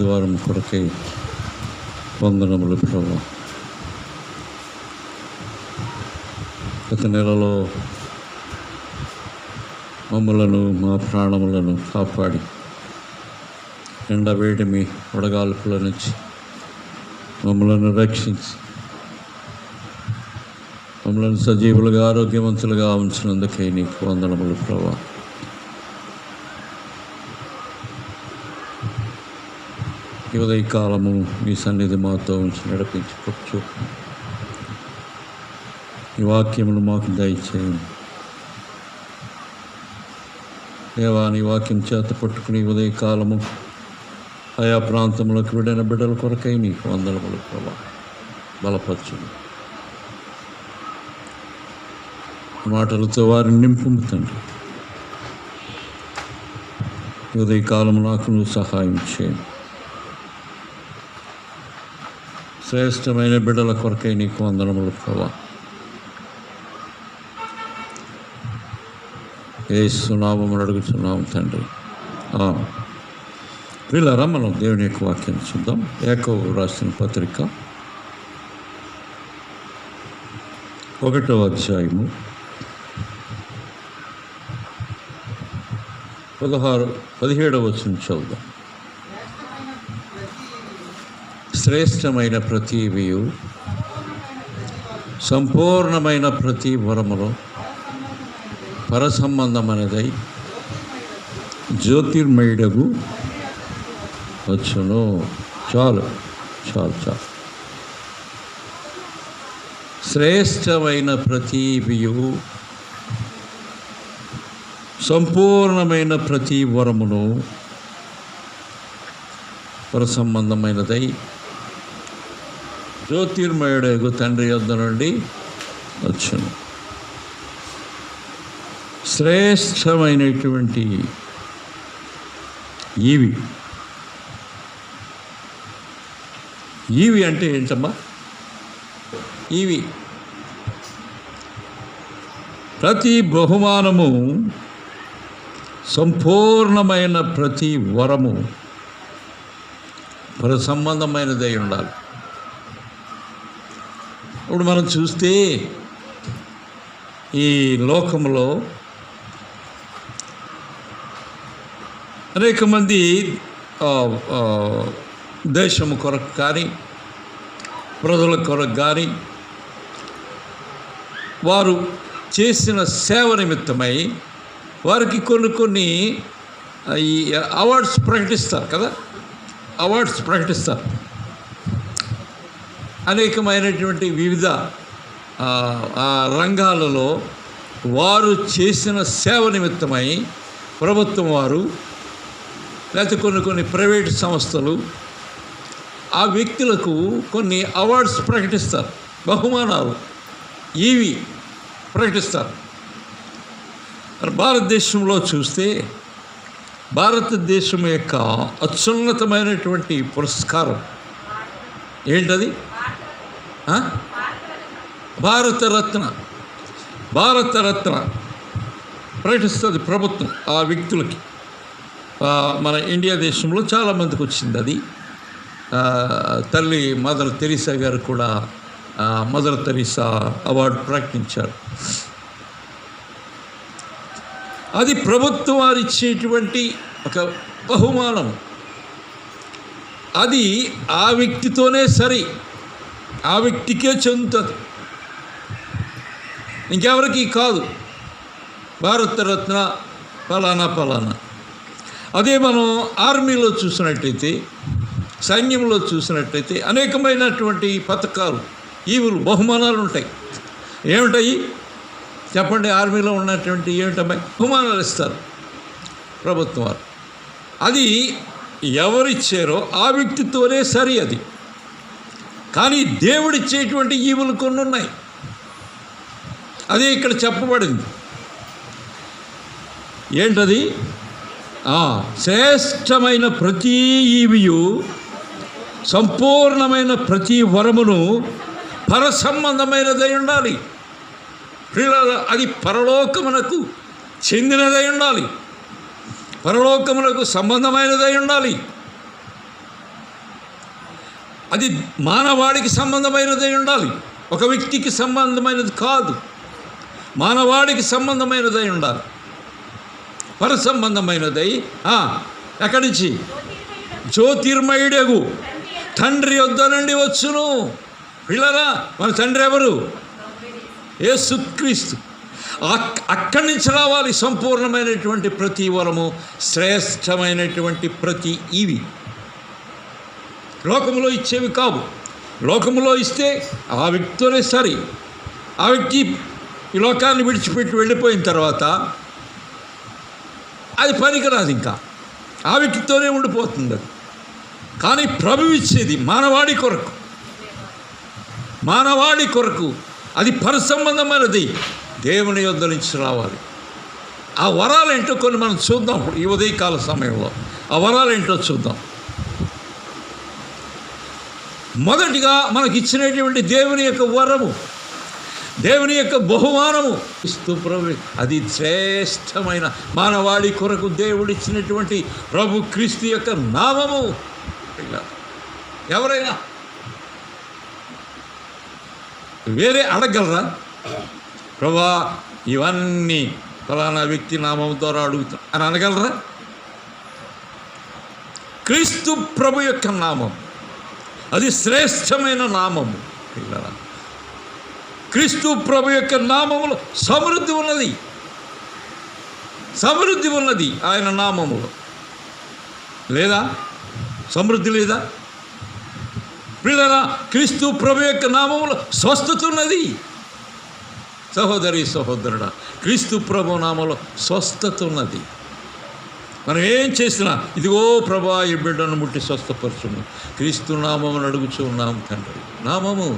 ఆదివారం కొరకై వందనములు ప్రభువా. గత నెలలో మమ్మలను మా ప్రాణములను కాపాడి ఎండవేడిమి వడగాల్పుల నుంచి మమ్మలను రక్షించి మమ్మల్ని సజీవులుగా ఆరోగ్యవంతులుగా ఉంచినందుకై నీకు వందనములు ప్రభువా. ఈ ఉదయకాలము మీ సన్నిధి మాతో ఉంచి నడిపించుకోవచ్చు. ఈ వాక్యమును మాకు దయచేయండి దేవా. నీ వాక్యం చేత పట్టుకుని ఉదయకాలము ఆయా ప్రాంతంలోకి విడిన బిడ్డల కొరకై నీకు వందనములు ప్రభా. బలపరచును మాటలతో వారిని నింపుము తండ్రి. ఉదయకాలం నాకు నువ్వు సహాయం చేయండి. శ్రేష్టమైన బిడ్డల కొరకై నీకు వందనములు ప్రభా. యేసు నామమున అడుగుచున్నాము తండ్రి. వీళ్ళరా మనం దేవుని యొక్క వాక్యం చూద్దాం. యాకోబు రాసిన పత్రిక 1వ అధ్యాయము 17వ వచనం చదువుదాం. శ్రేష్టమైన ప్రతివియు సంపూర్ణమైన ప్రతి వరములో పరసంబంధమనేదై జ్యోతిర్మయుడగు వచ్చును. చాలు చాలు చాలు. శ్రేష్టమైన ప్రతివియు సంపూర్ణమైన ప్రతి వరమును పరసంబంధమైనదై జ్యోతిర్మయుడగు తండ్రి యొద్ద నుండి వచ్చును. శ్రేష్టమైనటువంటి ఈవి అంటే ఏంటమ్మా? ఈవి ప్రతి బహుమానము, సంపూర్ణమైన ప్రతి వరము పరసంబంధమైనదై ఉండాలి. ఇప్పుడు మనం చూస్తే ఈ లోకంలో అనేక మంది దేశము కొరకు కానీ ప్రజల కొరకు కానీ వారు చేసిన సేవ నిమిత్తమై వారికి కొన్ని ఈ అవార్డ్స్ ప్రకటిస్తారు కదా. అవార్డ్స్ ప్రకటిస్తారు. అనేకమైనటువంటి వివిధ రంగాలలో వారు చేసిన సేవ నిమిత్తమై ప్రభుత్వం వారు లేకపోతే కొన్ని ప్రైవేట్ సంస్థలు ఆ వ్యక్తులకు కొన్ని అవార్డ్స్ ప్రకటిస్తారు, బహుమానాలు ఇవి ప్రకటిస్తారు. భారతదేశంలో చూస్తే భారతదేశం యొక్క అత్యున్నతమైనటువంటి పురస్కారం ఏంటది? భారతరత్న. భారతరత్న ప్రకటిస్తుంది ప్రభుత్వం ఆ వ్యక్తులకి. మన ఇండియా దేశంలో చాలామందికి వచ్చింది అది. తల్లి మదర్ తెరీసా గారు కూడా మదర్ తెరీసా అవార్డు ప్రకటించారు. అది ప్రభుత్వం వారు ఇచ్చేటువంటి ఒక బహుమానం. అది ఆ వ్యక్తితోనే సరి, ఆ వ్యక్తికే చెందుతుంది, ఇంకెవరికి కాదు. భారతరత్న ఫలానా ఫలానా. అదే మనం ఆర్మీలో చూసినట్టయితే, సైన్యంలో చూసినట్టయితే అనేకమైనటువంటి పథకాలు, ఈవులు, బహుమానాలు ఉంటాయి. ఏమిటాయి చెప్పండి? ఆర్మీలో ఉన్నటువంటి ఏమిటమ్మాయి బహుమానాలు ఇస్తారు ప్రభుత్వం వారు. అది ఎవరిచ్చారో ఆ వ్యక్తితోనే సరి అది. కానీ దేవుడిచ్చేటువంటి ఈవులు కొన్ని ఉన్నాయి. అదే ఇక్కడ చెప్పబడింది. ఏంటది? శ్రేష్టమైన ప్రతి ఈవియు సంపూర్ణమైన ప్రతి వరమును పరసంబంధమైనదై ఉండాలి. అది పరలోకమునకు చెందినదై ఉండాలి, పరలోకమునకు సంబంధమైనదై ఉండాలి. అది మానవాడికి సంబంధమైనదై ఉండాలి, ఒక వ్యక్తికి సంబంధమైనది కాదు. మానవాడికి సంబంధమైనదై ఉండాలి, పర సంబంధమైనదై. ఎక్కడి నుంచి? జ్యోతిర్మయుడగు తండ్రి యొద్ద నుండి వచ్చును. పిల్లరా, మన తండ్రి ఎవరు? యేసుక్రీస్తు. అక్కడి నుంచి రావాలి సంపూర్ణమైనటువంటి ప్రతి వరము, శ్రేష్టమైనటువంటి ప్రతి ఇవి లోకములో ఇచ్చేవి కావు. లోకములో ఇస్తే ఆ వ్యక్తితోనే సరి. ఆ వ్యక్తి ఈ లోకాన్ని విడిచిపెట్టి వెళ్ళిపోయిన తర్వాత అది పనికిరాదు, ఇంకా ఆ వ్యక్తితోనే ఉండిపోతుంది అది. కానీ ప్రభువు ఇచ్చేది మానవాడి కొరకు, మానవాడి కొరకు. అది పరసంబంధమైనది, దేవుని యొద్ద నుంచి రావాలి. ఆ వరాలేంటో కొన్ని మనం చూద్దాం ఇప్పుడు ఈ ఉదయకాల సమయంలో. ఆ వరాలేంటో చూద్దాం. మొదటిగా మనకి ఇచ్చినటువంటి దేవుని యొక్క వరము, దేవుని యొక్క బహుమానము క్రీస్తు ప్రభు. అది శ్రేష్టమైన మానవాళి కొరకు దేవుడిచ్చినటువంటి ప్రభు క్రీస్తు యొక్క నామము. ఎవరైనా వేరే అడగలరా? ప్రభా, ఇవన్నీ ఫలానా వ్యక్తి నామం ద్వారా అడుగుతా అని అనగలరా? క్రీస్తు ప్రభు యొక్క నామం అది శ్రేష్టమైన నామము. క్రీస్తు ప్రభు యొక్క నామములో సమృద్ధి ఉన్నది, సమృద్ధి ఉన్నది. ఆయన నామములో లేదా? సమృద్ధి లేదా? పిల్లరా, క్రీస్తు ప్రభు యొక్క నామములో స్వస్థత ఉన్నది. సహోదరి సహోదరుడా, క్రీస్తు ప్రభు నామంలో స్వస్థత ఉన్నది. మనం ఏం చేసినా ఇదిగో ప్రభా ఈ బిడ్డను ముట్టి స్వస్థపరచును, క్రీస్తు నామమును అడుగుచూ ఉన్నాము తండ్రి. నామము,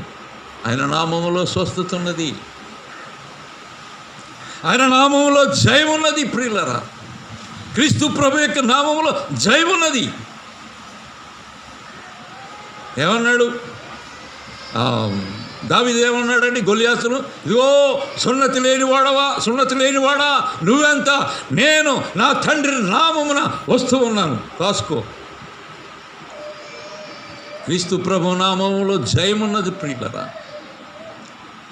ఆయన నామములో స్వస్థత ఉన్నది, ఆయన నామములో జయం ఉన్నది. ప్రియులరా, క్రీస్తు ప్రభు యొక్క నామములో జయం ఉన్నది. ఏమన్నాడు దావీదు? ఏమన్నాడండి గొలియాతును? ఇదిగో సున్నతి లేనివాడా నువ్వెంత, నేను నా తండ్రి నామమున వస్తూ ఉన్నాను, కాసుకో. క్రీస్తు ప్రభు నామములో జయమున్నది. ప్రియులరా,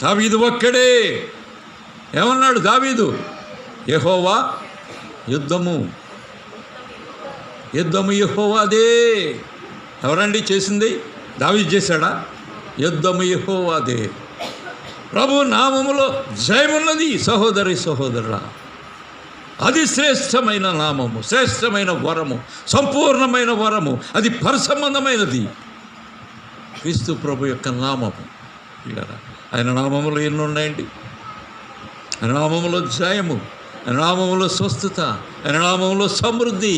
దావీదు ఒక్కడే. ఏమన్నాడు దావీదు? యెహోవా యుద్ధము యెహోవాదే. ఎవరండి చేసింది? దావీదు చేశాడా? యుద్ధము యెహోవాదే. ప్రభు నామములో జయమున్నది. సహోదరి సహోదరుడా, అది శ్రేష్టమైన నామము, శ్రేష్టమైన వరము, సంపూర్ణమైన వరము. అది పరసంబంధమైనది. క్రీస్తు ప్రభు యొక్క నామము. ఆయన నామములో ఎన్ని ఉన్నాయండి? ఆయన నామములో జయము, ఆయన నామములో స్వస్థత, ఆయన నామములో సమృద్ధి.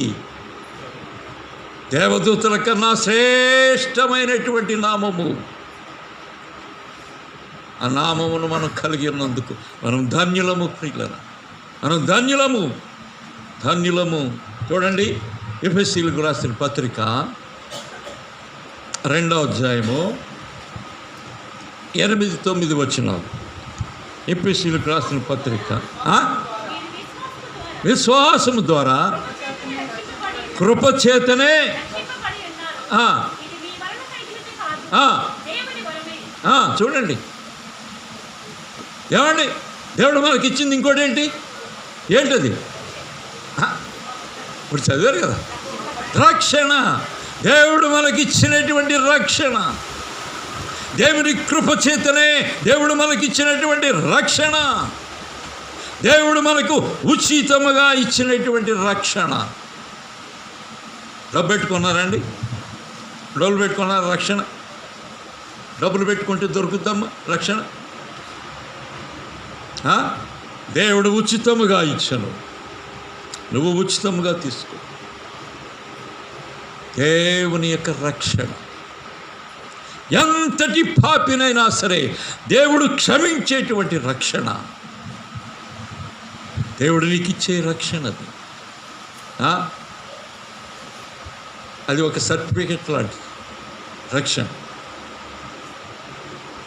దేవదూతల కన్నా శ్రేష్టమైనటువంటి నామము. ఆ నామమును మనం కలిగి ఉన్నందుకు మనం ధన్యులము. ప్రియులరా, మనం ధన్యులము. చూడండి, ఎఫెసీయులకు రాసిన పత్రిక 2వ అధ్యాయము 8-9 వచనాలు. ఎఫెసీయులకు రాసిన పత్రిక. విశ్వాసము ద్వారా కృపచేతనే చూడండి. ఏమండి, దేవుడు మనకి ఇచ్చింది ఇంకోటి ఏంటది? ఇప్పుడు చదివారు కదా, రక్షణ. దేవుడు మనకిచ్చినటువంటి రక్షణ, దేవుని కృపచేతనే దేవుడు మనకిచ్చినటువంటి రక్షణ, దేవుడు మనకు ఉచితముగా ఇచ్చినటువంటి రక్షణ. డబ్బు పెట్టుకున్నారండి? డబ్బులు పెట్టుకున్నారు రక్షణ? డబ్బులు పెట్టుకుంటే దొరుకుద్దమ్మా రక్షణ? దేవుడు ఉచితముగా ఇచ్చను, నువ్వు ఉచితముగా తీసుకో. దేవుని యొక్క రక్షణ ఎంతటి పాపినైనా సరే దేవుడు క్షమించేటువంటి రక్షణ. దేవుడు నీకు ఇచ్చే రక్షణ అది ఒక సర్టిఫికెట్ లాంటిది. రక్షణ.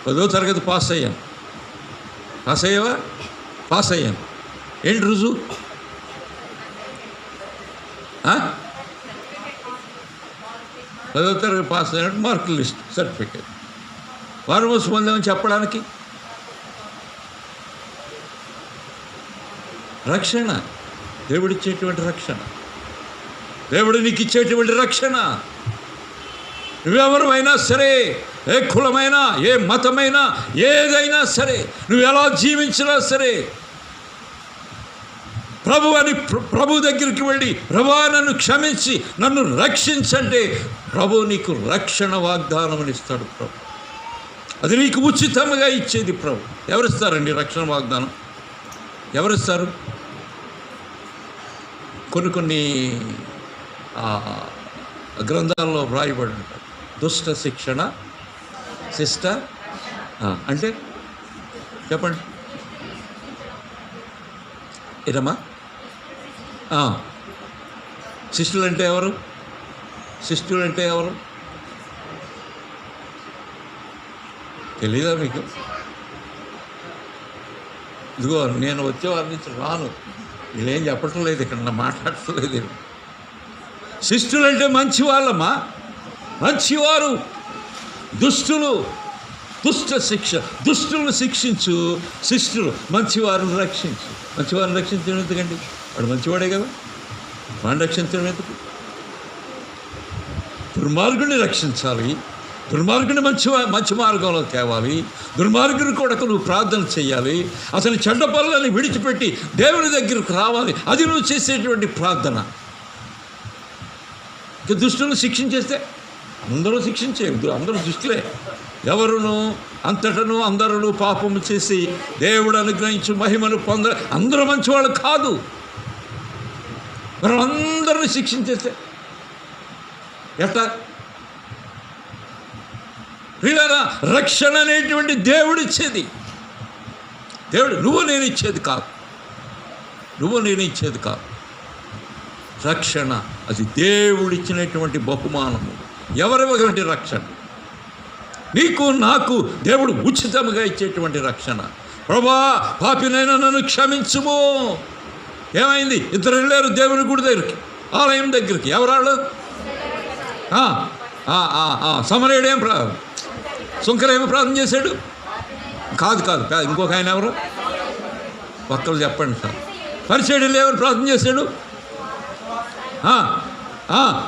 10వ తరగతి పాస్ అయ్యాను. పాస్ అయ్యాను. ఏంటి రుజువు? 10వ తరగతి పాస్ అయినట్టు మార్కుల లిస్ట్ సర్టిఫికేట్ వారమోసు పొందామని చెప్పడానికి. రక్షణ దేవుడిచ్చేటువంటి రక్షణ, దేవుడు నీకు ఇచ్చేటువంటి రక్షణ. నువ్వెవరైనా సరే, ఏ కులమైనా, ఏ మతమైనా, ఏదైనా సరే, నువ్వు ఎలా జీవించినా సరే, ప్రభు దగ్గరికి వెళ్ళి ప్రభువా నన్ను క్షమించి నన్ను రక్షించంటే ప్రభు నీకు రక్షణ వాగ్దానం ఇస్తాడు. ప్రభు అది నీకు ఉచితంగా ఇచ్చేది ప్రభు. ఎవరిస్తారండి రక్షణ వాగ్దానం? ఎవరిస్తారు? కొన్ని గ్రంథాల్లో వ్రాయబడి ఉంటారు. దుష్ట శిక్షణ శిష్ట అంటే చెప్పండి ఇరమ్మా. శిష్యులు అంటే ఎవరు? శిష్యులు అంటే ఎవరు తెలీదా మీకు? ఇదిగో నేను వచ్చే వారి నుంచి రాను, వీళ్ళేం చెప్పటం లేదు, ఇక్కడ మాట్లాడటం లేదు. శిష్యులు అంటే మంచి వాళ్ళమ్మా, మంచివారు. దుష్టులు, దుష్ట శిక్ష, దుష్టులను శిక్షించు, శిష్యులు మంచివారిని రక్షించు. మంచివారిని రక్షించడం ఎందుకండి? వాడు మంచివాడే కదా, వాడిని రక్షించడం ఎందుకు? దుర్మార్గుడిని రక్షించాలి, దుర్మార్గుని మంచి మార్గంలో తేవాలి, దుర్మార్గుని కొరకు నువ్వు ప్రార్థన చేయాలి, అసలు చెడ్డ పనులని విడిచిపెట్టి దేవుని దగ్గరకు రావాలి. అది నువ్వు చేసేటువంటి ప్రార్థన. ఇక దుష్టులను శిక్షించేస్తే అందరూ శిక్షించేది, అందరూ దుష్టులే. ఎవరును అంతటను అందరూ పాపము చేసి దేవుడు అనుగ్రహించి మహిమను అందరూ మంచివాళ్ళు కాదు. మనం అందరిని శిక్షించేస్తే ఎట్లా? ప్రియులారా, రక్షణ అనేటువంటి దేవుడు ఇచ్చేది. దేవుడు నువ్వు నేను ఇచ్చేది కాదు, నువ్వు నేను ఇచ్చేది కాదు. రక్షణ అది దేవుడిచ్చినటువంటి బహుమానము. ఎవరివ్వటువంటి రక్షణ? నీకు నాకు దేవుడు ఉచితంగా ఇచ్చేటువంటి రక్షణ. ప్రభువా పాపినైనా నన్ను క్షమించుము. ఏమైంది? ఇద్దరు వెళ్ళారు దేవుని గుడి దగ్గరికి, ఆలయం దగ్గరికి. ఎవరాళ్ళు? సమరయుడు ఏం సుంకర ఏమి ప్రార్థన చేశాడు? కాదు కాదు కాదు ఇంకొక ఆయన ఎవరు? ఒక్కరు చెప్పండి సార్. పరిచయుడు ఎవరు ప్రార్థన చేశాడు?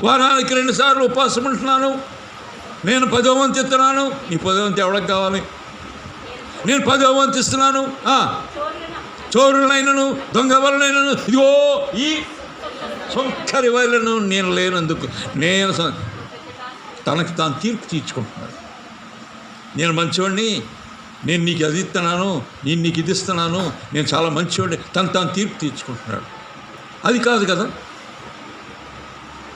వారానికి 2 సార్లు ఉపవాసం ఉంటున్నాను, నేను 10వ వంతు ఇస్తున్నాను. నీ 10వ వంతు ఎవరికి కావాలి? నేను 10వ వంతు ఇస్తున్నాను. చోరులైనను దొంగ వలనైనను ఇదిగో ఈ సొంకరి వలన నేను లేనందుకు నేను తనకి తాను తీర్పు తీర్చుకుంటున్నాడు. నేను మంచివాడిని, నేను నీకు అది ఇస్తున్నాను, నేను నీకు ఇది ఇస్తున్నాను, నేను చాలా మంచివాడిని, తాను తీర్పు తీర్చుకుంటున్నాడు. అది కాదు కదా.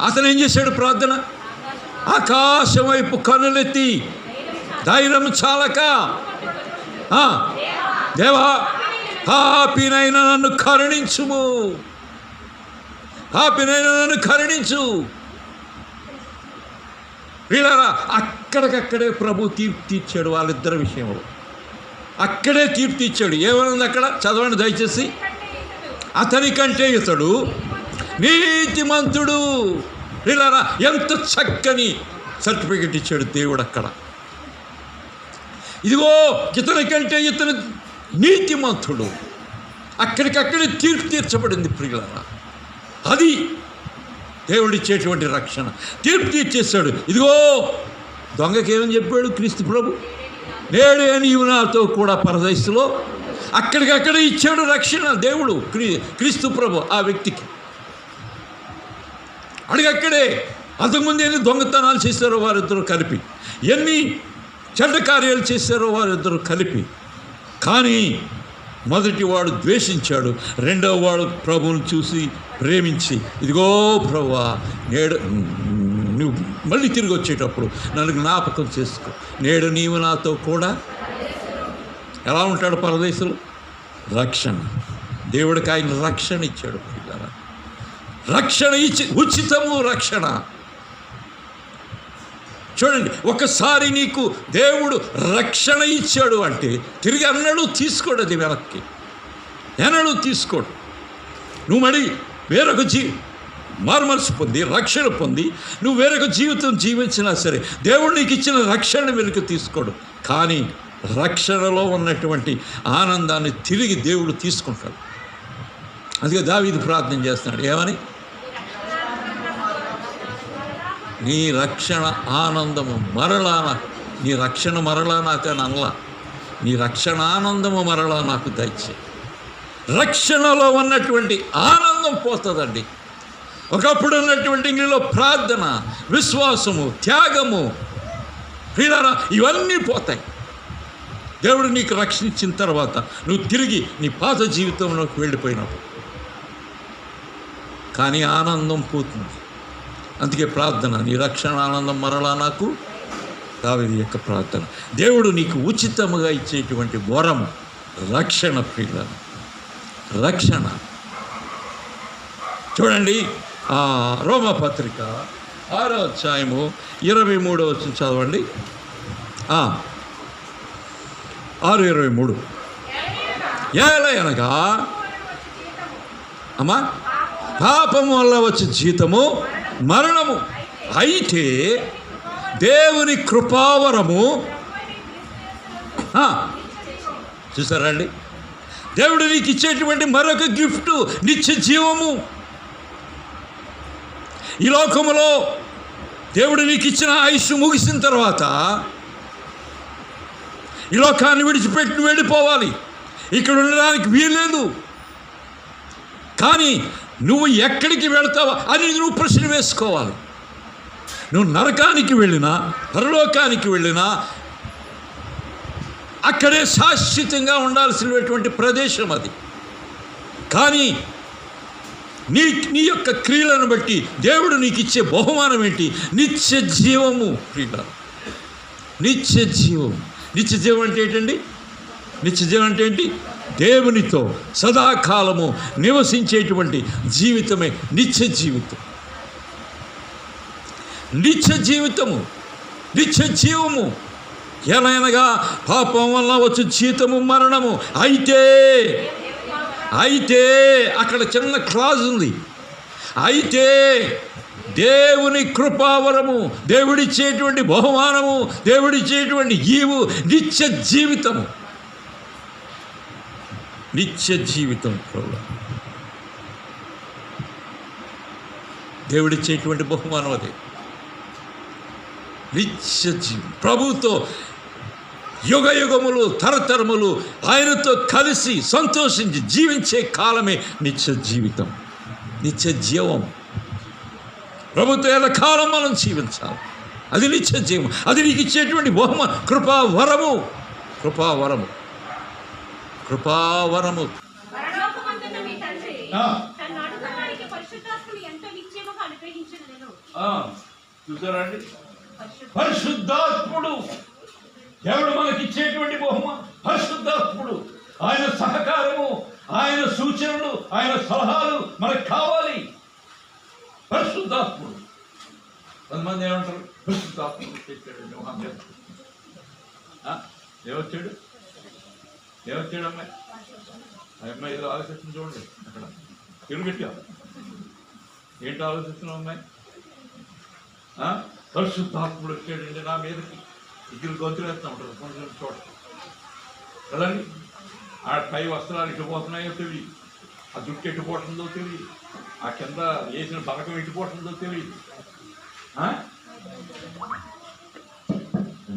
అతను ఏం చేశాడు? ప్రార్థన ఆకాశం వైపు కనులెత్తి ధైర్యం చాలక, దేవా పాపినైనా నన్ను కరుణించుము, పాపినైనా నన్ను కరుణించు. వీళ్ళరా అక్కడికక్కడే ప్రభు తీర్పు తీర్చాడు వాళ్ళిద్దరి విషయంలో. అక్కడే తీర్పు తీర్చాడు. ఏమనుంది అక్కడ? చదవండి దయచేసి. అతని కంటే ఇతడు నీతిమంతుడు. వీళ్ళరా ఎంత చక్కని సర్టిఫికెట్ ఇచ్చాడు దేవుడు అక్కడ. ఇదిగో ఇతని కంటే ఇతను నీతిమంతుడు. అక్కడికక్కడే తీర్పు తీర్చబడింది ప్రియులారా. అది దేవుడిచ్చేటువంటి రక్షణ. తీర్పు తీర్చేశాడు. ఇదిగో దొంగకి ఏమని చెప్పాడు క్రీస్తు ప్రభు? నేడే నీవు నాతో కూడా పరదేశంలో. అక్కడికక్కడే ఇచ్చాడు రక్షణ దేవుడు క్రీస్తు ప్రభు ఆ వ్యక్తికి. అడిగక్కడే. అంతకుముందు ఎన్ని దొంగతనాలు చేశారో వారిద్దరూ కలిపి, ఎన్ని చెడ్డ కార్యాలు చేశారో వారిద్దరూ కలిపి. కానీ మొదటి వాడు ద్వేషించాడు, రెండవ వాడు ప్రభువును చూసి ప్రేమించి, ఇదిగో ప్రభువా నేడు నువ్వు మళ్ళీ తిరిగి వచ్చేటప్పుడు నన్ను జ్ఞాపకం చేసుకో, నేడు నీవు నాతో కూడా. ఎలా ఉంటాడు పరదేశంలో? రక్షణ. దేవుడికి ఆయన రక్షణ ఇచ్చాడు. రక్షణ ఇచ్చి ఉచితము రక్షణ. చూడండి, ఒకసారి నీకు దేవుడు రక్షణ ఇచ్చాడు అంటే తిరిగి అన్నడు తీసుకోడు, అది వెనక్కి ఎన్నడూ తీసుకోడు. నువ్వు మడి మార్మల్స్ పొంది రక్షణ పొంది నువ్వు వేరొక జీవితం జీవించినా సరే దేవుడు నీకు ఇచ్చిన రక్షణ వెనుక తీసుకోడు. కానీ రక్షణలో ఉన్నటువంటి ఆనందాన్ని తిరిగి దేవుడు తీసుకుంటాడు. అందుకే దావీదు ప్రార్థన చేస్తున్నాడు, ఏమని? నీ రక్షణ ఆనందము మరలా నాకు, నీ రక్షణ మరలా నాకు అని అనలా, నీ రక్షణ ఆనందము మరలా నాకు దయచేయి. రక్షణలో ఉన్నటువంటి ఆనందం పోతుందండి. ఒకప్పుడు ఉన్నటువంటి నీలో ప్రార్థన, విశ్వాసము, త్యాగము, ప్రియులారా, ఇవన్నీ పోతాయి. దేవుడు నీకు రక్షణ ఇచ్చిన తర్వాత నువ్వు తిరిగి నీ పాత జీవితంలోకి వెళ్ళిపోయినప్పుడు. కానీ ఆనందం పోతుంది. అందుకే ప్రార్థన, నీ రక్షణ ఆనందం మరలా నాకు. దావీదు యొక్క ప్రార్థన. దేవుడు నీకు ఉచితముగా ఇచ్చేటువంటి వరము రక్షణ. ప్రియులారా, రక్షణ. చూడండి, రోమపత్రిక 6వ అధ్యాయము 23వ వచనం చదవండి. 6:23. ఏలయనగా అమ్మా, పాపము వల్ల వచ్చే జీతము మరణము, అయితే దేవుని కృపావరము. చూసారా అండి, దేవుడు నీకు ఇచ్చేటువంటి మరొక గిఫ్ట్ నిత్య జీవము. ఈ లోకములో దేవుడు నీకు ఇచ్చిన ఆయుష్ ముగిసిన తర్వాత ఈ లోకాన్ని విడిచిపెట్టి వెళ్ళిపోవాలి. ఇక్కడ ఉండడానికి వీల్లేదు. కానీ నువ్వు ఎక్కడికి వెళ్తావా అని నువ్వు ప్రశ్న వేసుకోవాలి. నువ్వు నరకానికి వెళ్ళినా పరలోకానికి వెళ్ళినా అక్కడే శాశ్వతంగా ఉండాల్సినటువంటి ప్రదేశం అది. కానీ నీ యొక్క క్రియలను బట్టి దేవుడు నీకు ఇచ్చే బహుమానం ఏంటి? నిత్య జీవము. ప్రియులారా, నిత్య జీవం. నిత్య జీవం అంటే ఏంటండి? నిత్య జీవం అంటే ఏంటి? దేవునితో సదాకాలము నివసించేటువంటి జీవితమే నిత్య జీవితం. నిత్య జీవితము, నిత్య జీవము. ఎలాగనగా పాపం వల్ల వచ్చే జీతము మరణము, అయితే అక్కడ చిన్న క్లాజ్ ఉంది. అయితే దేవుని కృపావరము, దేవుడిచ్చేటువంటి బహుమానము, దేవుడిచ్చేటువంటి ఈవు నిత్య జీవితము. నిత్య జీవితం ప్రభు, దేవుడిచ్చేటువంటి బహుమానం అది. నిత్య జీవం, ప్రభుతో యుగ యుగములు తరతరములు ఆయనతో కలిసి సంతోషించి జీవించే కాలమే నిత్య జీవితం, నిత్య జీవం. ప్రభుత్వ ఎల్లకాలం మనం జీవించాలి. అది నిత్య జీవం. అది నీకు ఇచ్చేటువంటి బహుమానం, కృపావరము. కృపావరము, కృపావరము. చూసారండి, పరిశుద్ధాత్ముడు దేవుడు మనకిచ్చేటువంటి బహుమానం. పరిశుద్ధాత్ముడు, ఆయన సహకారము, ఆయన సూచనలు, ఆయన సలహాలు మనకు కావాలి. పరిశుద్ధాత్ముడు. కొంతమంది ఏమంటారు, పరిశుద్ధాత్ముడు చెప్పాడు. ఏమొచ్చాడు అమ్మాయి? ఆ అమ్మాయి ఏదో ఆలోచిస్తుంది చూడండి. అక్కడ తిరుగుట్టు ఏంటి ఆలోచిస్తున్నావు అమ్మాయి? పరిశుద్ధాత్ముడు వచ్చాడండి నా మీదకి. ఇద్దరు గొంతులు వేస్తూ ఉంటారు కొంచెం చోట కదండి. ఆ పై వస్త్రాలు ఇటుపోతున్నాయో తెలియదు, ఆ జుట్టు ఎట్టుపోతుందో తెలియదు, ఆ కింద వేసిన పథకం ఎట్టుపోతుందో తెలియదు.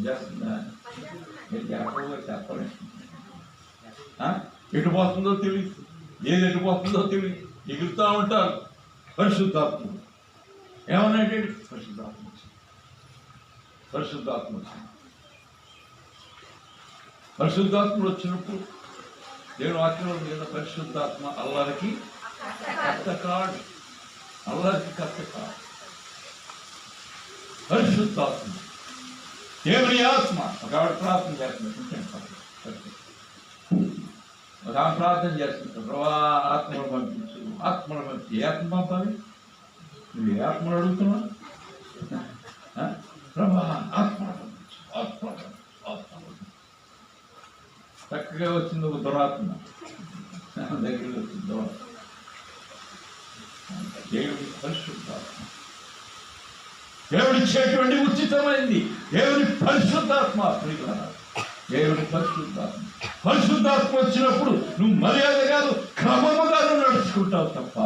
చేస్తుందా చెప్పండి. ఎటుపోతుందో తెలియదు, ఏది ఎటుపోతుందో తెలియదు, ఎగురుతూ ఉంటారు. పరిశుద్ధాత్ముడు ఏమన్నాడు? పరిశుద్ధాత్మ పరిశుద్ధాత్ముడు వచ్చినప్పుడు దేవుని వాక్యంలో లేదా పరిశుద్ధాత్మ అల్లారికి కర్తకాడు. అల్లారికి కర్తకాడు పరిశుద్ధాత్మ, దేవుని ఆత్మ. ఒక ఆవిడ ప్రార్థన చేస్తుంది, ఒక ఆమె ప్రార్థన చేస్తుంది, ప్రభా ఆత్మను పంపించు, ఆత్మను పంపించు. ఏ ఆత్మ పంపాలి? నువ్వు ఏ ఆత్మను అడుగుతున్నావు? ప్రభా ఆత్మను పంపించు, ఆత్మ ఆత్మ. చక్కగా వచ్చింది ఒక దురాత్మ దగ్గర వచ్చింది. దురాత్మ దేవుడికి పరిశుద్ధాత్మ దేవుడిచ్చేటువంటి ఉచితమైంది. దేవుని పరిశుద్ధాత్మ ప్రియులారా, దేవుని పరిశుద్ధాత్మ. పరిశుద్ధాత్మ వచ్చినప్పుడు నువ్వు మర్యాద కాదు, క్రమముగా నువ్వు నడుచుకుంటావు తప్ప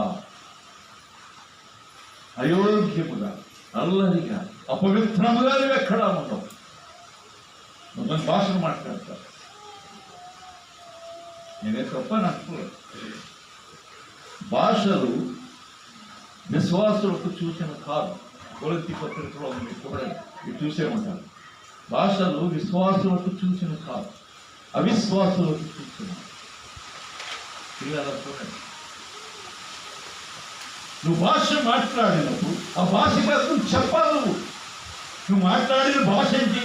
అయోగ్యముగా, అల్లరిగా, అపవిత్రముగా నువ్వు ఎక్కడా ఉండవు. నువ్వు భాషను మాట్లాడతావు. నేనే తప్ప నడుచుకోలేదు. భాషలు విశ్వాసులకు చూసిన కాదు. కొరింథీ పత్రికలో మీరు కూడా మీరు చూసే ఉంటారు. భాషలు విశ్వాసులకు చూసిన కాదు, అవిశ్వాసులకు చూసిన. చూడండి, నువ్వు భాష మాట్లాడినప్పుడు ఆ భాషకి అర్థం చెప్పాలి. నువ్వు మాట్లాడిన భాష ఏంటి?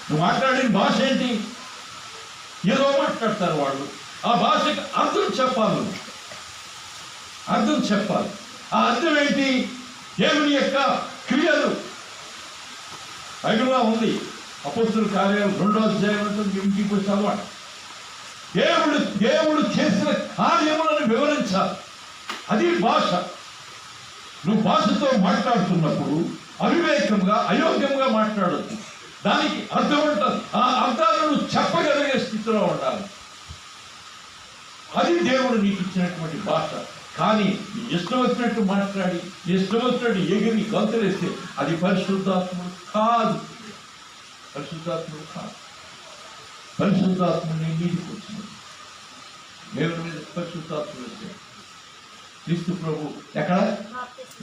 నువ్వు మాట్లాడిన భాష ఏంటి? ఏదో మాట్లాడతారు వాళ్ళు. ఆ భాషకి అర్థం చెప్పాలి. అర్థం చెప్పాలి. ఆ అర్థం ఏంటి? దేవుని యొక్క క్రియలు. బైబిల్లో ఉంది, అపోస్తలుల కార్యాలు 2వ అధ్యాయంలో ఇంటికి చదవండి. దేవుడు చేసిన కార్యములను వివరించాలి. అది భాష. నువ్వు భాషతో మాట్లాడుతున్నప్పుడు అవివేకంగా, అయోగ్యంగా మాట్లాడద్దు. దానికి అర్థం ఉంటుంది. ఆ అర్థాలను నువ్వు చెప్పగలిగే స్థితిలో ఉండాలి. అది దేవుడు నీకు ఇచ్చినటువంటి భాష. కానీ ఇష్టం వచ్చినట్టు మాట్లాడి, ఇష్టం వచ్చినట్టు ఎగిరి గంతులేస్తే అది పరిశుద్ధాత్ముడు కాదు. పరిశుద్ధాత్ముడు కాదు. పరిశుద్ధాత్ముడిని నీటికి వచ్చినది. దేవుని మీద పరిశుద్ధాత్ముడు వచ్చాడు. క్రీస్తు ప్రభు ఎక్కడ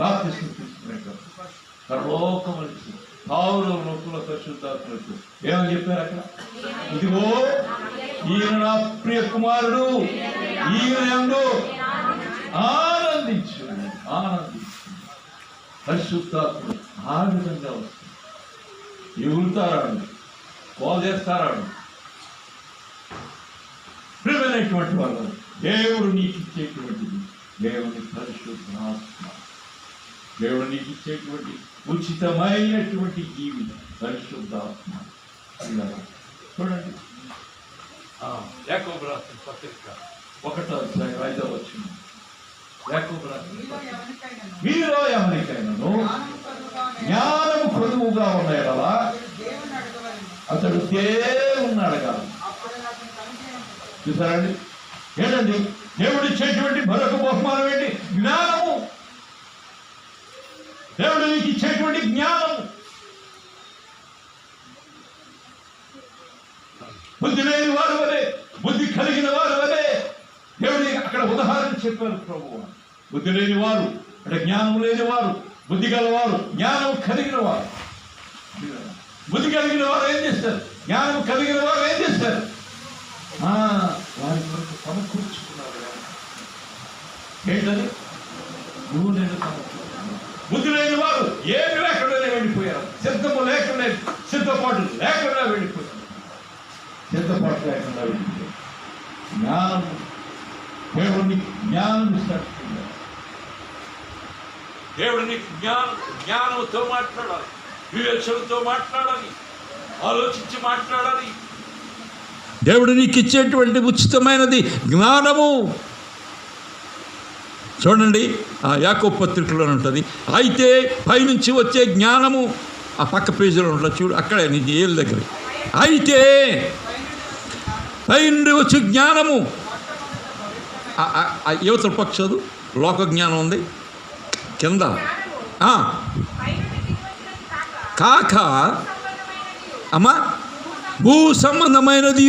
బాప్తిస్మం తీసుకునేటప్పుడు పరలోకం వచ్చి పావుల నొప్పుల పరిశుద్ధాత్ముడు ఏమని చెప్పారు అక్కడ? ఇదిగో ఈయన నా ప్రియ కుమారుడు, ఈయన యందు ఆనందించు. పరిశుద్ధాత్ముడు ఆ విధంగా వస్తుంది. ఎగురుతారాడు, కాల్ చేస్తారాడు. ప్రియమైనటువంటి వాళ్ళు, దేవుడు నీకు ఇచ్చేటువంటిది దేవుని పరిశుద్ధాత్మ. దేవుడు నీకు ఇచ్చేటువంటి ఉచితమైనటువంటి జీవి పరిశుద్ధాత్మ. చూడండి, యాకోబు రాసిన పత్రిక 1వ అధ్యాయం 5వ వచనం. యాకోబు రాసిన మీలో ఎవరికైనాను జ్ఞానము కొదువుగా ఉన్న యెడల అతడు దేవుణ్ణి అడగాలి. చూసారండి? ఏంటండి దేవుడు ఇచ్చేటువంటి మరొక బహుమానం ఏంటి? జ్ఞానము. దేవుడు నీకు ఇచ్చేటువంటి జ్ఞానము. బుద్ధి లేని వారు వలె, బుద్ధి కలిగిన వారు వలె దేవుడి అక్కడ ఉదాహరణ చెప్పారు ప్రభువు. బుద్ధి లేని వారు అంటే జ్ఞానం లేని వారు, బుద్ధి గలవారు, జ్ఞానం కలిగిన వారు. బుద్ధి కలిగిన వారు ఏం చేస్తారు? జ్ఞానం కలిగిన వారు ఏం చేస్తారు? వారి కొరకు సమకూర్చుకున్నారు. ఏంటది? నువ్వు నేను సమకూర్చుకున్నాను. బుద్ధి లేని వారు ఏమి లేకుండానే వెళ్ళిపోయారు. సిద్ధము లేకుండా, సిద్ధపాటు లేకుండా వెళ్ళిపోయారు. సిద్ధపాటు లేకుండా వెళ్ళిపోయారు. జ్ఞానం, దేవుడిని జ్ఞానం ఇస్తాడు. దేవుడిని జ్ఞానంతో మాట్లాడాలి, వివేచనతో మాట్లాడాలి, ఆలోచించి మాట్లాడాలి. దేవుడు నీకు ఇచ్చేటువంటి ఉచితమైనది జ్ఞానము. చూడండి, ఆ యాకోబు పత్రికలో ఉంటుంది. అయితే పైనుంచి వచ్చే జ్ఞానము, ఆ పక్క పేజీలో ఉంటుంది చూడు, అక్కడే నీకు ఏళ్ళ దగ్గర. అయితే పైనుండి వచ్చే జ్ఞానము, యువతల పక్షదు లోక జ్ఞానం ఉంది కింద. కాక అమ్మా భూ సంబంధమైనది,